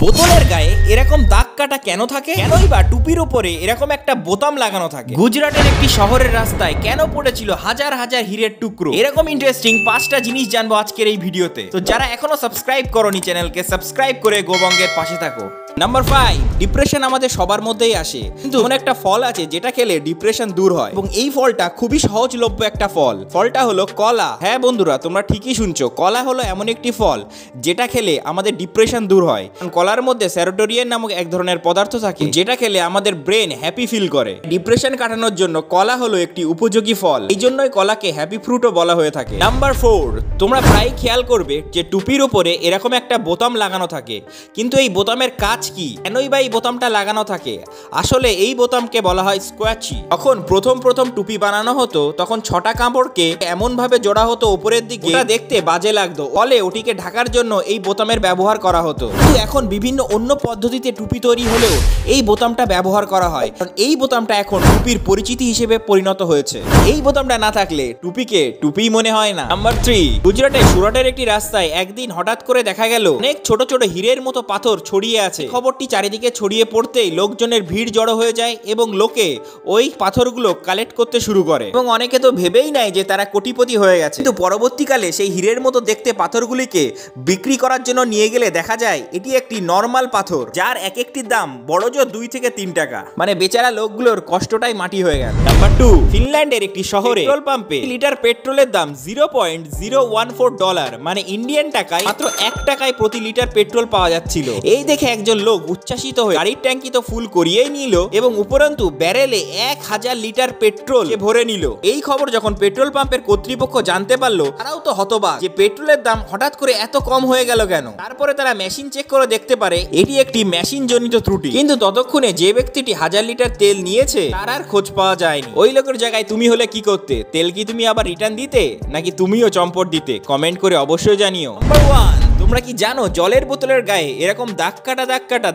বোতলের গায়ে এরকম দাগ কাটা কেন থাকে? কেনই বা টুপির উপরে এরকম একটা বোতাম লাগানো থাকে? গুজরাটের একটি শহরের রাস্তায় কেন পড়েছিল হাজার হাজার হীরের টুকরো? এরকম ইন্টারেস্টিং 5টা জিনিস জানবো আজকের এই ভিডিওতে। তো যারা এখনো সাবস্ক্রাইব করোনি চ্যানেলকে সাবস্ক্রাইব করে গোবঙ্গের পাশে থাকো। নাম্বার 5, ডিপ্রেশন আমাদের সবার মধ্যেই আসে, কিন্তু এমন একটা ফল আছে যেটা খেলে ডিপ্রেশন দূর হয় এবং এই ফলটা খুবই সহজলভ্য একটা ফল। ফলটা হলো কলা। হ্যাঁ বন্ধুরা, তোমরা ঠিকই শুনছো, কলা হলো এমন একটি ফল যেটা খেলে আমাদের ডিপ্রেশন দূর হয়। কলার মধ্যে সেরোটোনিন নামক এক ধরনের পদার্থ থাকে যেটা খেলে আমাদের ব্রেন হ্যাপি ফিল করে। ডিপ্রেশন কাটানোর জন্য কলা হলো একটি উপযোগী ফল, এই জন্যই কলাকে হ্যাপি ফ্রুটও বলা হয়ে থাকে। নাম্বার 4, তোমরা প্রায় খেয়াল করবে যে টুপির উপরে এরকম একটা বোতাম লাগানো থাকে, কিন্তু এই বোতামের কাজ কি? কেনই বা এই বোতামটা লাগানো থাকে? আসলে এই বোতামকে বলা হয় স্কোয়াচি। তখন প্রথম টুপি বানানো হতো, তখন 6টা কাপড়কে এমন ভাবে জোড়া হতো উপরের দিকে, ওটা দেখতে বাজে লাগতো, ফলে ওটিকে ঢাকার জন্য এই বোতামের ব্যবহার করা হতো। কিন্তু এখন বিভিন্ন অন্য পদ্ধতিতে টুপি তৈরি হলেও এই বোতামটা ব্যবহার করা হয়, কারণ এই বোতামটা এখন টুপির পরিচিতি হিসেবে পরিণত হয়েছে। এই বোতামটা না থাকলে টুপিকে টুপি মনে হয় না। নাম্বার 3, গুজরাটের সুরাটের একটি রাস্তায় একদিন হঠাৎ করে দেখা গেল অনেক ছোট ছোট হীরের মতো পাথর ছড়িয়ে আছে। খবরটি চারিদিকে ছড়িয়ে পড়তেই লোকজনের ভিড় জড়ো হয়ে যায় এবং লোকে ওই পাথরগুলো কালেক্ট করতে শুরু করে এবং অনেকে তো ভেবেই নাই যে তারা কোটিপতি হয়ে গেছে। কিন্তু পরবর্তীকালে সেই হীরের মতো দেখতে পাথরগুলিকে বিক্রি করার জন্য নিয়ে গেলে দেখা যায় এটি একটি নর্মাল পাথর, যার এক একটির দাম বড়জোর 2 থেকে 3 টাকা। মানে বেচারা লোকগুলোর কষ্টটাই মাটি হয়ে গেল। নাম্বার 2, ফিনল্যান্ডের একটি শহরে পেট্রোল পাম্পে লিটার পেট্রোলের দাম $0.014, মানে ইন্ডিয়ান টাকায় মাত্র 1 টাকায় প্রতি লিটার পেট্রোল পাওয়া যাচ্ছিল। এই দেখে একজন লোক উচ্ছ্বাসিত হয়ে গাড়ির ট্যাঙ্কি তো ফুল করিয়েই নিল এবং উপরন্তু ব্যারেলে 1000 লিটার পেট্রোল ভরে নিল। এই খবর যখন পেট্রোল পাম্পের কর্তৃপক্ষ জানতে পারলো, তারাও তো হতবাক যে পেট্রোলের দাম হঠাৎ করে এত কম হয়ে গেল কেন। তারপরে তারা মেশিন চেক করে দেখতে পারে এটি একটি মেশিন জনিত ত্রুটি। কিন্তু ততক্ষণে যে ব্যক্তিটি 1000 লিটার তেল নিয়েছে তার আর খোঁজ পাওয়া যায়নি। ওই লোকের জায়গায় তুমি হলে কি করতে? তেল কি তুমি আবার রিটার্ন দিতে, নাকি তুমিও চম্পট দিতে? কমেন্ট করে অবশ্যই জানিও। নাম্বার 1, তোমরা কি জানো জলের বোতলের গায়ে এরকম দাগ কাটা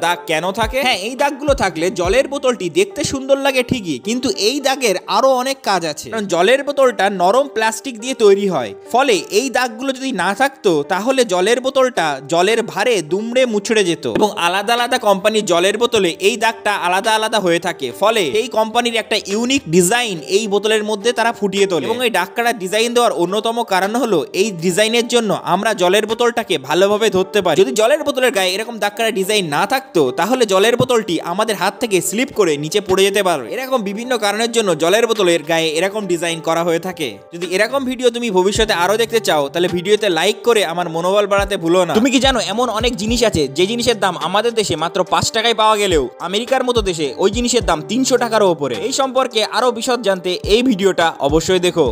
দাগ কেন থাকে? হ্যাঁ, এই দাগগুলো থাকলে জলের বোতলটি দেখতে সুন্দর লাগে ঠিকই, কিন্তু এই দাগের আরো অনেক কাজ আছে। কারণ জলের বোতলটা নরম প্লাস্টিক দিয়ে তৈরি হয়, ফলে এই দাগগুলো যদি না থাকতো তাহলে জলের বোতলটা জলের ভারে দুমড়ে মুচড়ে যেত এবং আলাদা আলাদা কোম্পানির জলের বোতলে এই দাগটা আলাদা আলাদা হয়ে থাকে, ফলে এই কোম্পানির একটা ইউনিক ডিজাইন এই বোতলের মধ্যে তারা ফুটিয়ে তোলে। এবং এই দাগ কাটা ডিজাইন দেওয়ার অন্যতম কারণ হলো এই ডিজাইনের জন্য আমরা জলের বোতলটাকে ভালোভাবে ধরতে পারি। যদি জলের বোতলের গায়ে এরকম দাগ কাটা ডিজাইন না থাকতো তাহলে জলের বোতলটি আমাদের হাত থেকে স্লিপ করে নিচে পড়ে যেতে পারে। এরকম বিভিন্ন কারণের জন্য জলের বোতলের গায়ে এরকম ডিজাইন করা হয়ে থাকে। যদি এরকম ভিডিও তুমি ভবিষ্যতে আরো দেখতে চাও তাহলে ভিডিওতে লাইক করে আমার মনোবল বাড়াতে ভুলো না। তুমি কি জানো এমন অনেক জিনিস আছে যে জিনিসের দাম আমাদের দেশে মাত্র 5 টাকায় পাওয়া গেলেও আমেরিকার মতো দেশে ওই জিনিসের দাম 300 টাকারও উপরে। এই সম্পর্কে আরো বিশদ জানতে এই ভিডিওটা অবশ্যই দেখো।